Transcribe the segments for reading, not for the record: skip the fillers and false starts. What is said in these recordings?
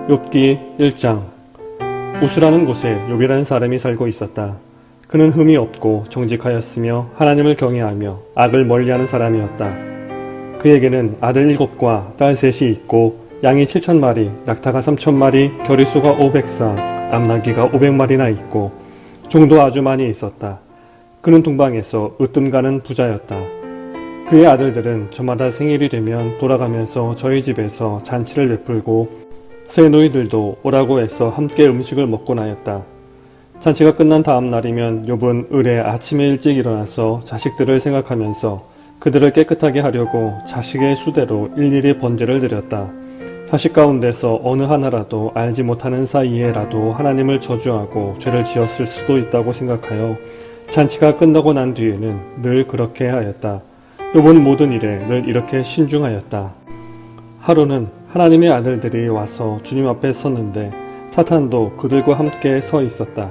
욥기 1장. 우스라는 곳에 욥이라는 사람이 살고 있었다. 그는 흠이 없고 정직하였으며 하나님을 경외하며 악을 멀리하는 사람이었다. 그에게는 아들 7과 딸 3이 있고 양이 7,000마리, 낙타가 3,000마리, 겨리소가 500쌍, 암나귀가 500마리나 있고 종도 아주 많이 있었다. 그는 동방에서 으뜸가는 부자였다. 그의 아들들은 저마다 생일이 되면 돌아가면서 저희 집에서 잔치를 베풀고 새 노이들도 오라고 해서 함께 음식을 먹곤 하였다. 잔치가 끝난 다음 날이면 욥은 을에 아침에 일찍 일어나서 자식들을 생각하면서 그들을 깨끗하게 하려고 자식의 수대로 일일이 번제를 드렸다. 자식 가운데서 어느 하나라도 알지 못하는 사이에라도 하나님을 저주하고 죄를 지었을 수도 있다고 생각하여 잔치가 끝나고 난 뒤에는 늘 그렇게 하였다. 욥은 모든 일에 늘 이렇게 신중하였다. 하루는 하나님의 아들들이 와서 주님 앞에 섰는데 사탄도 그들과 함께 서 있었다.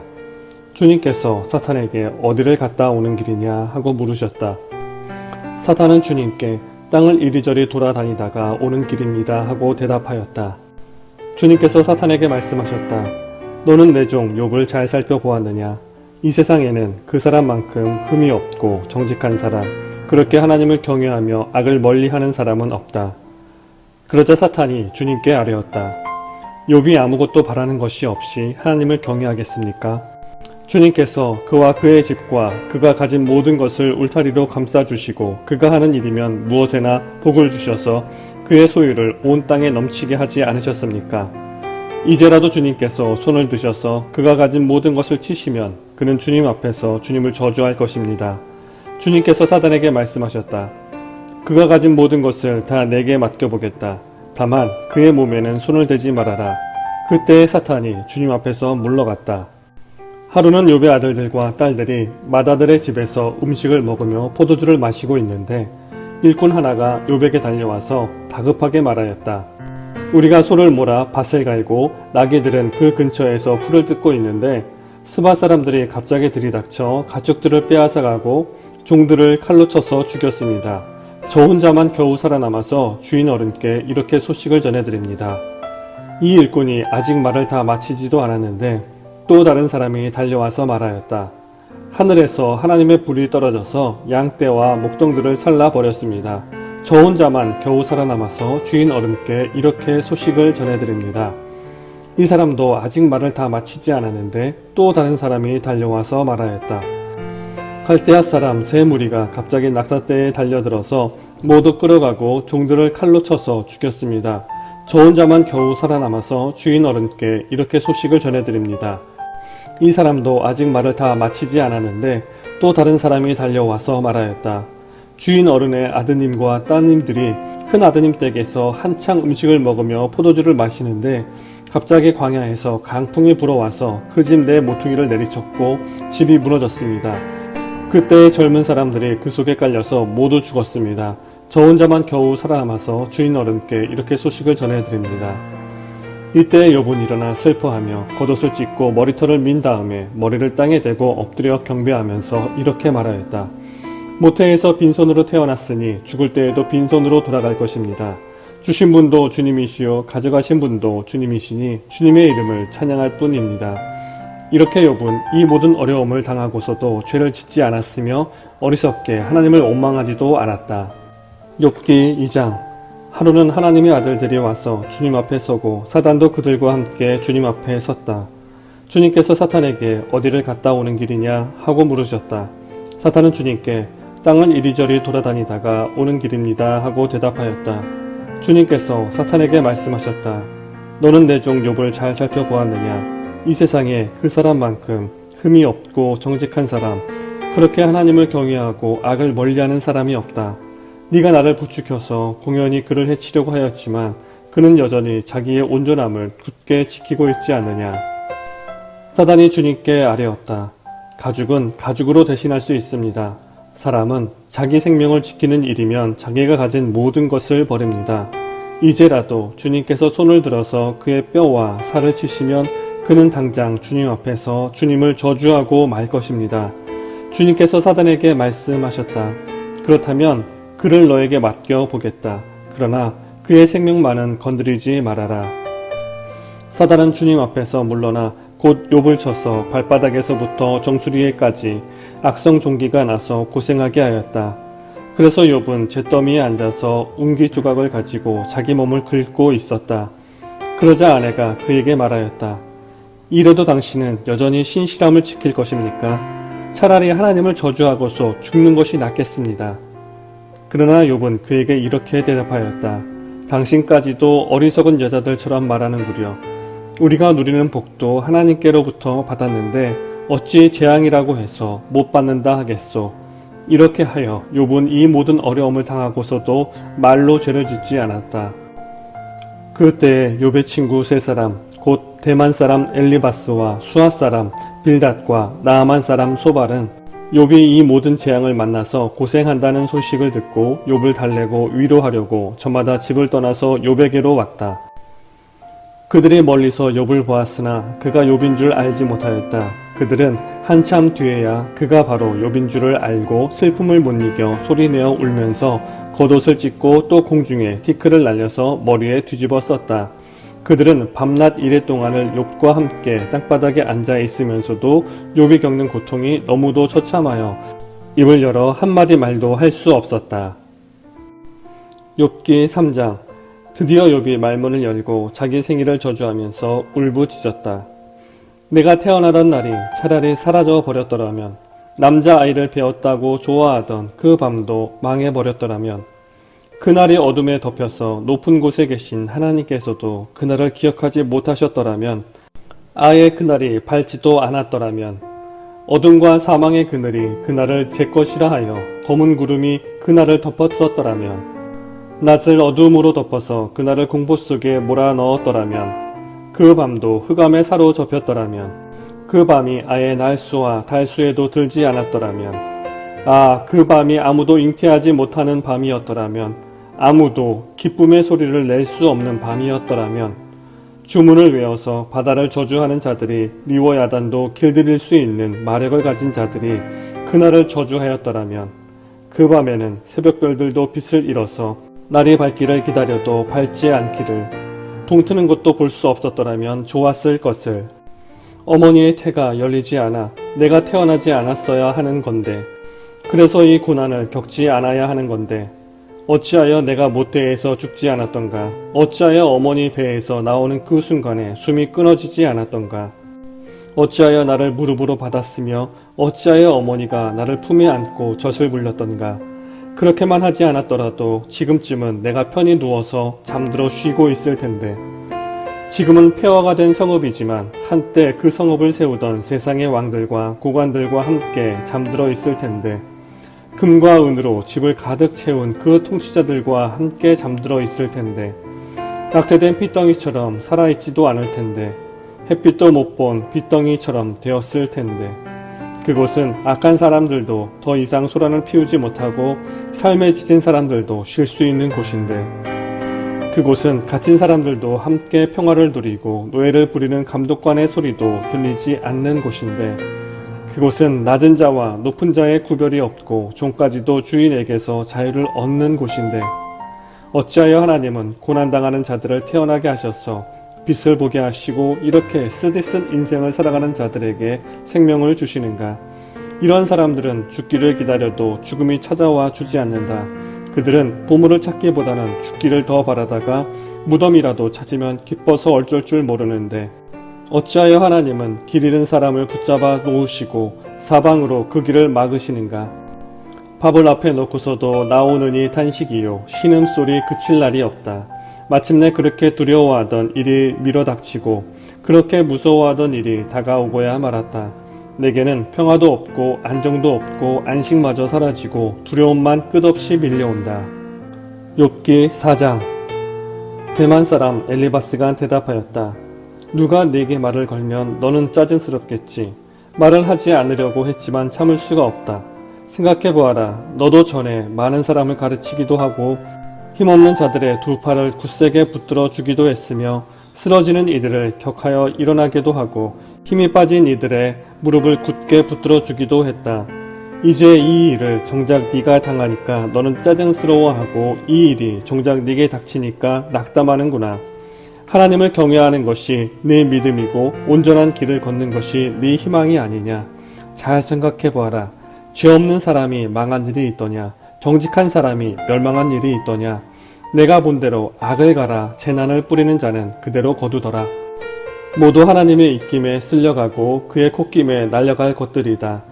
주님께서 사탄에게 어디를 갔다 오는 길이냐 하고 물으셨다. 사탄은 주님께 땅을 이리저리 돌아다니다가 오는 길입니다 하고 대답하였다. 주님께서 사탄에게 말씀하셨다. 너는 내 종 욥을 잘 살펴보았느냐? 이 세상에는 그 사람만큼 흠이 없고 정직한 사람, 그렇게 하나님을 경외하며 악을 멀리하는 사람은 없다. 그러자 사탄이 주님께 아뢰었다. 욥이 아무것도 바라는 것이 없이 하나님을 경외하겠습니까? 주님께서 그와 그의 집과 그가 가진 모든 것을 울타리로 감싸주시고 그가 하는 일이면 무엇에나 복을 주셔서 그의 소유를 온 땅에 넘치게 하지 않으셨습니까? 이제라도 주님께서 손을 드셔서 그가 가진 모든 것을 치시면 그는 주님 앞에서 주님을 저주할 것입니다. 주님께서 사단에게 말씀하셨다. 그가 가진 모든 것을 다 내게 맡겨보겠다. 다만 그의 몸에는 손을 대지 말아라. 그때 사탄이 주님 앞에서 물러갔다. 하루는 욥의 아들들과 딸들이 맏아들의 집에서 음식을 먹으며 포도주를 마시고 있는데 일꾼 하나가 욥에게 달려와서 다급하게 말하였다. 우리가 소를 몰아 밭을 갈고 나귀들은 그 근처에서 풀을 뜯고 있는데 스바 사람들이 갑자기 들이닥쳐 가축들을 빼앗아가고 종들을 칼로 쳐서 죽였습니다. 저 혼자만 겨우 살아남아서 주인 어른께 이렇게 소식을 전해드립니다. 이 일꾼이 아직 말을 다 마치지도 않았는데 또 다른 사람이 달려와서 말하였다. 하늘에서 하나님의 불이 떨어져서 양떼와 목동들을 살라버렸습니다. 저 혼자만 겨우 살아남아서 주인 어른께 이렇게 소식을 전해드립니다. 이 사람도 아직 말을 다 마치지 않았는데 또 다른 사람이 달려와서 말하였다. 갈대아 사람 세 무리가 갑자기 낙타떼에 달려들어서 모두 끌어가고 종들을 칼로 쳐서 죽였습니다. 저 혼자만 겨우 살아남아서 주인 어른께 이렇게 소식을 전해드립니다. 이 사람도 아직 말을 다 마치지 않았는데 또 다른 사람이 달려와서 말하였다. 주인 어른의 아드님과 따님들이 큰 아드님 댁에서 한창 음식을 먹으며 포도주를 마시는데 갑자기 광야에서 강풍이 불어와서 그 집 내 모퉁이를 내리쳤고 집이 무너졌습니다. 그때 젊은 사람들이 그 속에 깔려서 모두 죽었습니다. 저 혼자만 겨우 살아남아서 주인 어른께 이렇게 소식을 전해드립니다. 이때 욥은 일어나 슬퍼하며 겉옷을 찢고 머리털을 민 다음에 머리를 땅에 대고 엎드려 경배하면서 이렇게 말하였다. 모태에서 빈손으로 태어났으니 죽을 때에도 빈손으로 돌아갈 것입니다. 주신 분도 주님이시요 가져가신 분도 주님이시니 주님의 이름을 찬양할 뿐입니다. 이렇게 욥은 이 모든 어려움을 당하고서도 죄를 짓지 않았으며 어리석게 하나님을 원망하지도 않았다. 욥기 2장. 하루는 하나님의 아들들이 와서 주님 앞에 서고 사단도 그들과 함께 주님 앞에 섰다. 주님께서 사탄에게 어디를 갔다 오는 길이냐 하고 물으셨다. 사탄은 주님께 땅을 이리저리 돌아다니다가 오는 길입니다 하고 대답하였다. 주님께서 사탄에게 말씀하셨다. 너는 내 종 욥을 잘 살펴보았느냐? 이 세상에 그 사람만큼 흠이 없고 정직한 사람, 그렇게 하나님을 경외하고 악을 멀리하는 사람이 없다. 네가 나를 부추겨서 공연히 그를 해치려고 하였지만 그는 여전히 자기의 온전함을 굳게 지키고 있지 않느냐. 사단이 주님께 아뢰었다. 가죽은 가죽으로 대신할 수 있습니다. 사람은 자기 생명을 지키는 일이면 자기가 가진 모든 것을 버립니다. 이제라도 주님께서 손을 들어서 그의 뼈와 살을 치시면 그는 당장 주님 앞에서 주님을 저주하고 말 것입니다. 주님께서 사단에게 말씀하셨다. 그렇다면 그를 너에게 맡겨 보겠다. 그러나 그의 생명만은 건드리지 말아라. 사단은 주님 앞에서 물러나 곧 욥을 쳐서 발바닥에서부터 정수리에까지 악성 종기가 나서 고생하게 하였다. 그래서 욥은 잿더미에 앉아서 웅기 조각을 가지고 자기 몸을 긁고 있었다. 그러자 아내가 그에게 말하였다. 이래도 당신은 여전히 신실함을 지킬 것입니까? 차라리 하나님을 저주하고서 죽는 것이 낫겠습니다. 그러나 욥은 그에게 이렇게 대답하였다. 당신까지도 어리석은 여자들처럼 말하는구려. 우리가 누리는 복도 하나님께로부터 받았는데 어찌 재앙이라고 해서 못 받는다 하겠소. 이렇게 하여 욥은 이 모든 어려움을 당하고서도 말로 죄를 짓지 않았다. 그때 욥의 친구 세 사람 곧 대만 사람 엘리바스와 수아 사람 빌닷과 나아만 사람 소발은 욥이 이 모든 재앙을 만나서 고생한다는 소식을 듣고 욥을 달래고 위로하려고 저마다 집을 떠나서 욥에게로 왔다. 그들이 멀리서 욥을 보았으나 그가 욥인 줄 알지 못하였다. 그들은 한참 뒤에야 그가 바로 욥인 줄을 알고 슬픔을 못 이겨 소리내어 울면서 겉옷을 찢고 또 공중에 티크를 날려서 머리에 뒤집어 썼다. 그들은 밤낮 이래 동안을 욥과 함께 땅바닥에 앉아 있으면서도 욥이 겪는 고통이 너무도 처참하여 입을 열어 한마디 말도 할 수 없었다. 욥기 3장. 드디어 욥이 말문을 열고 자기 생일을 저주하면서 울부짖었다. 내가 태어나던 날이 차라리 사라져 버렸더라면, 남자아이를 배웠다고 좋아하던 그 밤도 망해버렸더라면, 그날이 어둠에 덮여서 높은 곳에 계신 하나님께서도 그날을 기억하지 못하셨더라면, 아예 그날이 밝지도 않았더라면, 어둠과 사망의 그늘이 그날을 제 것이라 하여 검은 구름이 그날을 덮었었더라면, 낮을 어둠으로 덮어서 그날을 공포 속에 몰아넣었더라면, 그 밤도 흑암에 사로잡혔더라면, 그 밤이 아예 날수와 달수에도 들지 않았더라면, 그 밤이 아무도 잉태하지 못하는 밤이었더라면, 아무도 기쁨의 소리를 낼 수 없는 밤이었더라면, 주문을 외워서 바다를 저주하는 자들이 리워야단도 길들일 수 있는 마력을 가진 자들이 그날을 저주하였더라면, 그 밤에는 새벽별들도 빛을 잃어서 날이 밝기를 기다려도 밝지 않기를, 동트는 것도 볼 수 없었더라면 좋았을 것을. 어머니의 태가 열리지 않아 내가 태어나지 않았어야 하는 건데, 그래서 이 고난을 겪지 않아야 하는 건데, 어찌하여 내가 모태에서 죽지 않았던가? 어찌하여 어머니 배에서 나오는 그 순간에 숨이 끊어지지 않았던가? 어찌하여 나를 무릎으로 받았으며 어찌하여 어머니가 나를 품에 안고 젖을 물렸던가? 그렇게만 하지 않았더라도 지금쯤은 내가 편히 누워서 잠들어 쉬고 있을 텐데, 지금은 폐허가 된 성읍이지만 한때 그 성읍을 세우던 세상의 왕들과 고관들과 함께 잠들어 있을 텐데, 금과 은으로 집을 가득 채운 그 통치자들과 함께 잠들어 있을 텐데, 낙태된 핏덩이처럼 살아있지도 않을 텐데, 햇빛도 못 본 핏덩이처럼 되었을 텐데, 그곳은 악한 사람들도 더 이상 소란을 피우지 못하고 삶에 지친 사람들도 쉴 수 있는 곳인데, 그곳은 갇힌 사람들도 함께 평화를 누리고 노예를 부리는 감독관의 소리도 들리지 않는 곳인데, 그곳은 낮은 자와 높은 자의 구별이 없고 종까지도 주인에게서 자유를 얻는 곳인데, 어찌하여 하나님은 고난당하는 자들을 태어나게 하셔서 빛을 보게 하시고 이렇게 쓰디쓴 인생을 살아가는 자들에게 생명을 주시는가? 이런 사람들은 죽기를 기다려도 죽음이 찾아와 주지 않는다. 그들은 보물을 찾기보다는 죽기를 더 바라다가 무덤이라도 찾으면 기뻐서 어쩔 줄 모르는데, 어찌하여 하나님은 길 잃은 사람을 붙잡아 놓으시고 사방으로 그 길을 막으시는가? 밥을 앞에 놓고서도 나오느니 탄식이요, 신음소리 그칠 날이 없다. 마침내 그렇게 두려워하던 일이 밀어닥치고 그렇게 무서워하던 일이 다가오고야 말았다. 내게는 평화도 없고 안정도 없고 안식마저 사라지고 두려움만 끝없이 밀려온다. 욥기 4장. 대만 사람 엘리바스가 대답하였다. 누가 네게 말을 걸면 너는 짜증스럽겠지. 말을 하지 않으려고 했지만 참을 수가 없다. 생각해보아라. 너도 전에 많은 사람을 가르치기도 하고 힘없는 자들의 두 팔을 굳세게 붙들어 주기도 했으며, 쓰러지는 이들을 격하여 일어나게도 하고 힘이 빠진 이들의 무릎을 굳게 붙들어 주기도 했다. 이제 이 일을 정작 네가 당하니까 너는 짜증스러워하고 이 일이 정작 네게 닥치니까 낙담하는구나. 하나님을 경외하는 것이 네 믿음이고 온전한 길을 걷는 것이 네 희망이 아니냐. 잘 생각해 보아라. 죄 없는 사람이 망한 일이 있더냐. 정직한 사람이 멸망한 일이 있더냐. 내가 본대로 악을 갈아 재난을 뿌리는 자는 그대로 거두더라. 모두 하나님의 입김에 쓸려가고 그의 콧김에 날려갈 것들이다.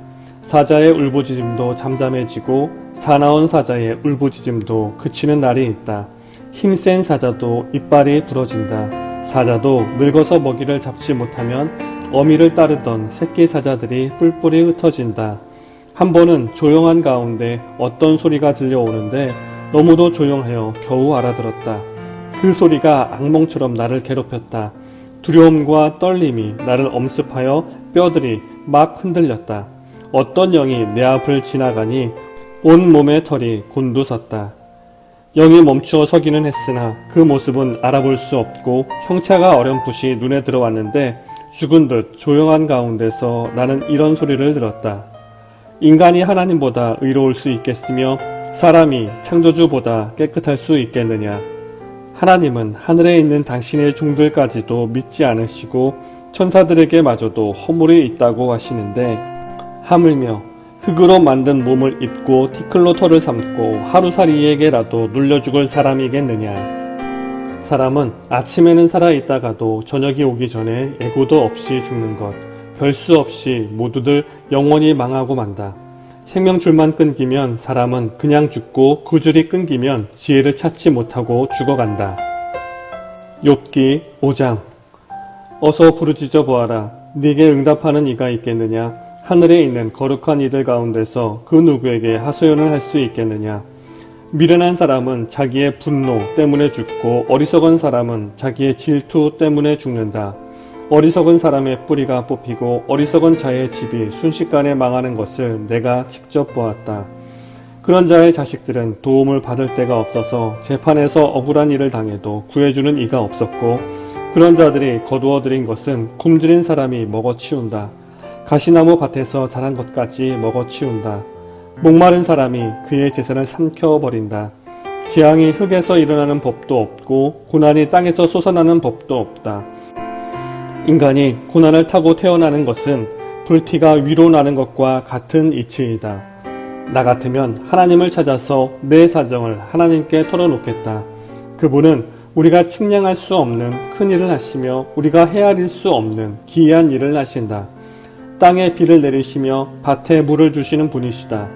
사자의 울부짖음도 잠잠해지고 사나운 사자의 울부짖음도 그치는 날이 있다. 힘센 사자도 이빨이 부러진다. 사자도 늙어서 먹이를 잡지 못하면 어미를 따르던 새끼 사자들이 뿔뿔이 흩어진다. 한 번은 조용한 가운데 어떤 소리가 들려오는데 너무도 조용하여 겨우 알아들었다. 그 소리가 악몽처럼 나를 괴롭혔다. 두려움과 떨림이 나를 엄습하여 뼈들이 막 흔들렸다. 어떤 영이 내 앞을 지나가니 온 몸의 털이 곤두섰다. 영이 멈추어 서기는 했으나 그 모습은 알아볼 수 없고 형체가 어렴풋이 눈에 들어왔는데 죽은 듯 조용한 가운데서 나는 이런 소리를 들었다. 인간이 하나님보다 의로울 수 있겠으며 사람이 창조주보다 깨끗할 수 있겠느냐. 하나님은 하늘에 있는 당신의 종들까지도 믿지 않으시고 천사들에게마저도 허물이 있다고 하시는데 하물며 흙으로 만든 몸을 입고 티끌로 털을 삼고 하루살이에게라도 눌려 죽을 사람이겠느냐. 사람은 아침에는 살아있다가도 저녁이 오기 전에 예고도 없이 죽는 것, 별수 없이 모두들 영원히 망하고 만다. 생명줄만 끊기면 사람은 그냥 죽고 그 줄이 끊기면 지혜를 찾지 못하고 죽어간다. 욥기 5장. 어서 부르짖어 보아라. 네게 응답하는 이가 있겠느냐. 하늘에 있는 거룩한 이들 가운데서 그 누구에게 하소연을 할 수 있겠느냐. 미련한 사람은 자기의 분노 때문에 죽고 어리석은 사람은 자기의 질투 때문에 죽는다. 어리석은 사람의 뿌리가 뽑히고 어리석은 자의 집이 순식간에 망하는 것을 내가 직접 보았다. 그런 자의 자식들은 도움을 받을 데가 없어서 재판에서 억울한 일을 당해도 구해주는 이가 없었고 그런 자들이 거두어들인 것은 굶주린 사람이 먹어치운다. 가시나무 밭에서 자란 것까지 먹어치운다. 목마른 사람이 그의 재산을 삼켜버린다. 재앙이 흙에서 일어나는 법도 없고 고난이 땅에서 솟아나는 법도 없다. 인간이 고난을 타고 태어나는 것은 불티가 위로 나는 것과 같은 이치이다. 나 같으면 하나님을 찾아서 내 사정을 하나님께 털어놓겠다. 그분은 우리가 측량할 수 없는 큰 일을 하시며 우리가 헤아릴 수 없는 기이한 일을 하신다. 땅에 비를 내리시며 밭에 물을 주시는 분이시다.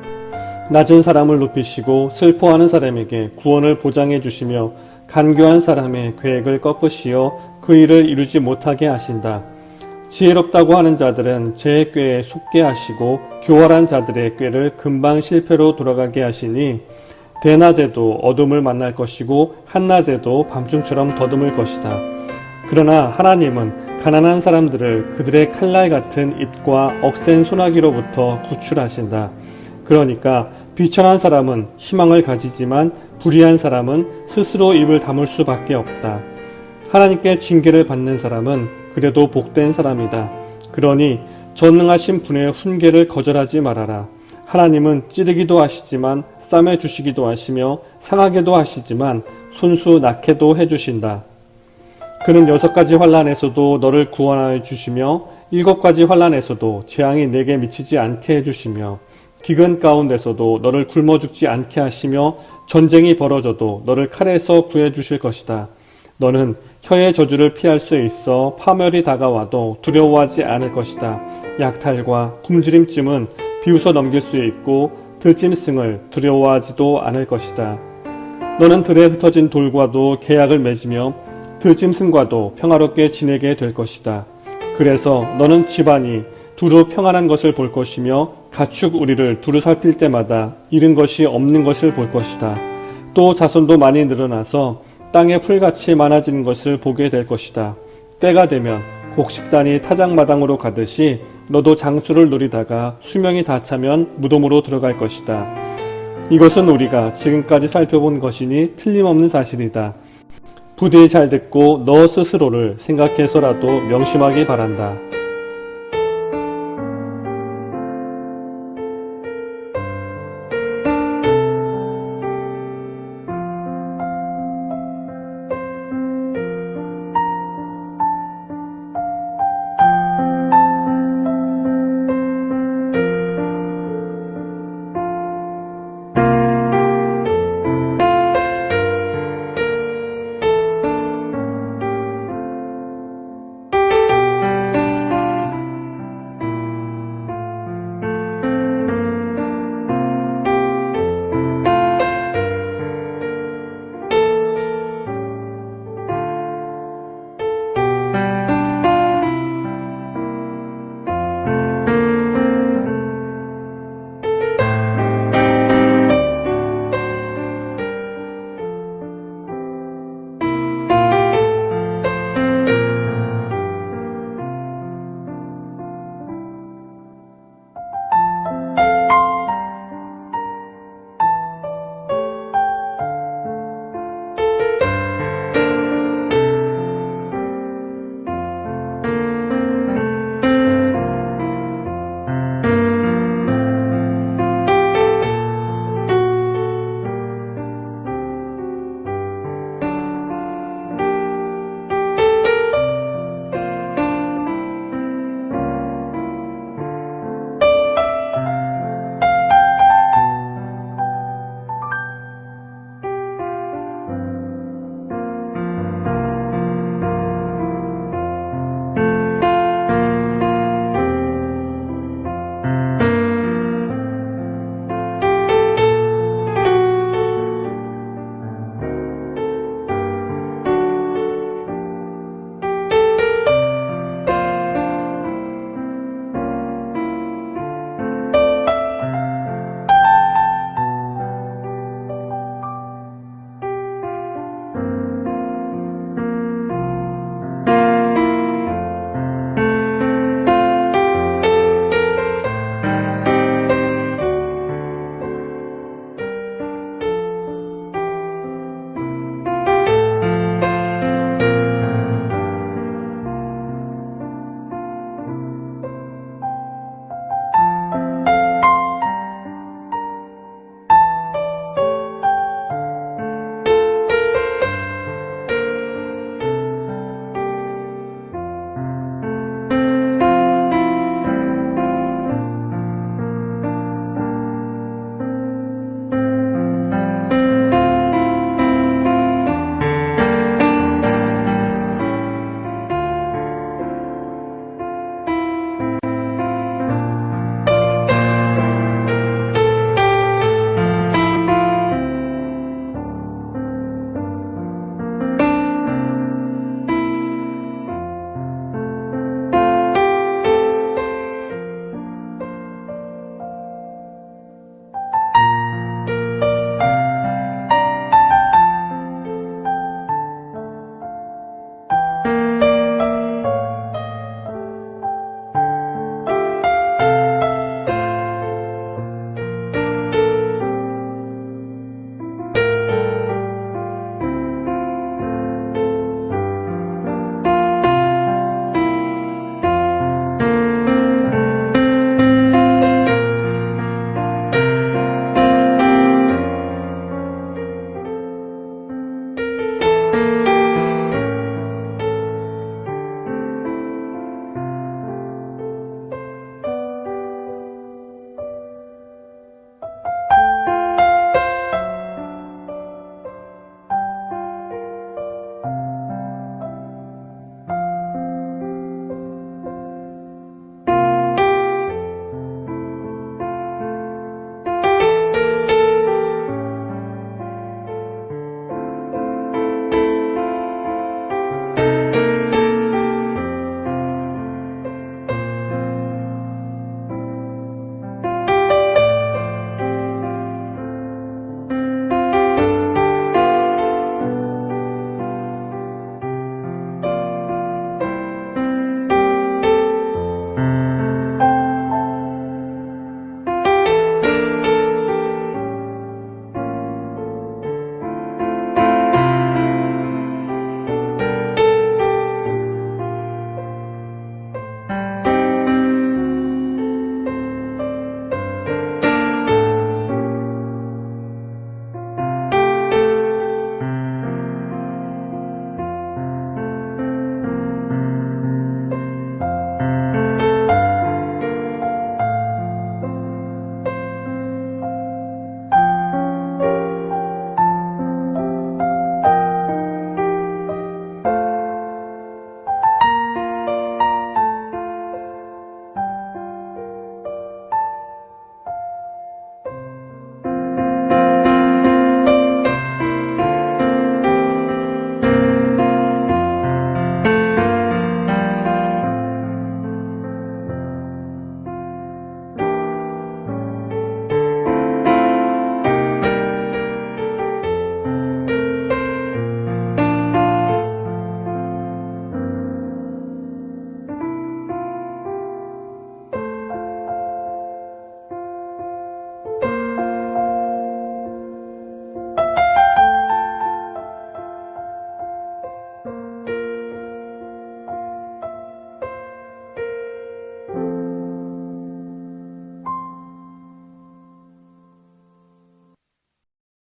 낮은 사람을 높이시고 슬퍼하는 사람에게 구원을 보장해 주시며 간교한 사람의 계획을 꺾으시어 그 일을 이루지 못하게 하신다. 지혜롭다고 하는 자들은 제 꾀에 속게 하시고 교활한 자들의 꾀를 금방 실패로 돌아가게 하시니 대낮에도 어둠을 만날 것이고 한낮에도 밤중처럼 더듬을 것이다. 그러나 하나님은 가난한 사람들을 그들의 칼날 같은 입과 억센 소나기로부터 구출하신다. 그러니까 비천한 사람은 희망을 가지지만 불의한 사람은 스스로 입을 다물 수밖에 없다. 하나님께 징계를 받는 사람은 그래도 복된 사람이다. 그러니 전능하신 분의 훈계를 거절하지 말아라. 하나님은 찌르기도 하시지만 쌈해 주시기도 하시며 상하게도 하시지만 손수 낳게도 해주신다. 그는 6가지 환난에서도 너를 구원하여 주시며 7가지 환난에서도 재앙이 내게 미치지 않게 해주시며 기근 가운데서도 너를 굶어 죽지 않게 하시며 전쟁이 벌어져도 너를 칼에서 구해 주실 것이다. 너는 혀의 저주를 피할 수 있어 파멸이 다가와도 두려워하지 않을 것이다. 약탈과 굶주림쯤은 비웃어 넘길 수 있고 들짐승을 두려워하지도 않을 것이다. 너는 들에 흩어진 돌과도 계약을 맺으며 들짐승과도 평화롭게 지내게 될 것이다. 그래서 너는 집안이 두루 평안한 것을 볼 것이며 가축 우리를 두루 살필 때마다 잃은 것이 없는 것을 볼 것이다. 또 자손도 많이 늘어나서 땅에 풀같이 많아지는 것을 보게 될 것이다. 때가 되면 곡식단이 타작마당으로 가듯이 너도 장수를 누리다가 수명이 다 차면 무덤으로 들어갈 것이다. 이것은 우리가 지금까지 살펴본 것이니 틀림없는 사실이다. 부디 잘 듣고 너 스스로를 생각해서라도 명심하기 바란다.